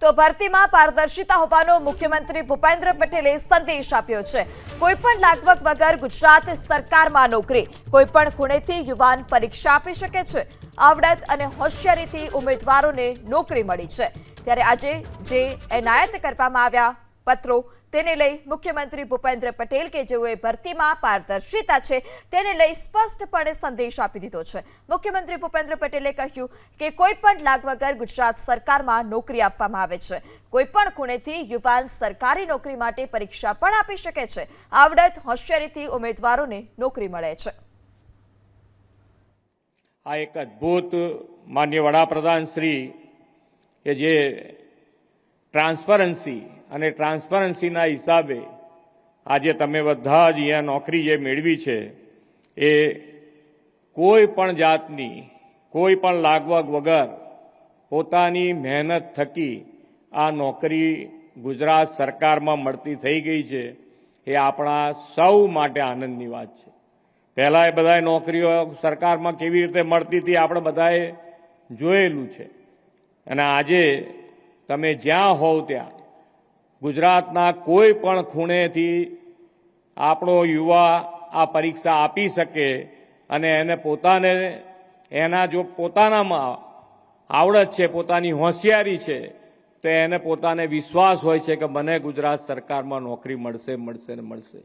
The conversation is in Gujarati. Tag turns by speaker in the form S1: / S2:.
S1: તો ભરતીમાં પારદર્શિતા હોવાનો મુખ્યમંત્રી ભૂપેન્દ્ર પટેલે સંદેશ આપ્યો છે। કોઈપણ લાગવગ વગર ગુજરાત સરકારમાં નોકરી, કોઈપણ ખૂણેથી યુવાન પરીક્ષા આપી શકે છે। આવડત અને હોશિયારીથી ઉમેદવારોને નોકરી મળી છે। ત્યારે આજે જે એનાયત કરવામાં આવ્યા પત્રો તેને લઈ મુખ્યમંત્રી ભૂપેન્દ્ર પટેલ કે જેઓએ ભરતીમાં પારદર્શિતા છે તેને લઈ સ્પષ્ટપણે સંદેશ આપી દીધો છે। મુખ્યમંત્રી ભૂપેન્દ્ર પટેલે કહ્યું કે કોઈપણ લાગ વગર ગુજરાત સરકારમાં નોકરી આપવામાં આવે છે। કોઈપણ ખૂણેથી યુવાન સરકારી નોકરી માટે પરીક્ષા પણ આપી શકે છે। આવડત હોશિયારીથી ઉમેદવારોને નોકરી મળે છે।
S2: આ એક અદ્ભુત માનનીય વડાપ્રધાન શ્રી કે જે ટ્રાન્સપરન્સી અને ટ્રાન્સપરન્સીના હિસાબે આજે તમે બધા જ અહીંયા નોકરી જે મેળવી છે એ કોઈ પણ જાતની કોઈ પણ લાગવગ વગર પોતાની મહેનત થકી આ નોકરી ગુજરાત સરકારમાં મળતી થઈ ગઈ છે। એ આપણા સૌ માટે આનંદની વાત છે। પહેલાં એ બધાએ નોકરીઓ સરકારમાં કેવી રીતે મળતી હતી આપણે બધાએ જોયેલું છે અને આજે તમે જ્યાં હોવ ત્યાં ગુજરાતના કોઈ પણ ખૂણેથી આપણો યુવા આ પરીક્ષા આપી શકે અને એને પોતાને એના જો પોતાનામાં આવડત છે, પોતાની હોશિયારી છે, તો એને પોતાને વિશ્વાસ હોય છે કે મને ગુજરાત સરકારમાં નોકરી મળશે મળશે ને મળશે।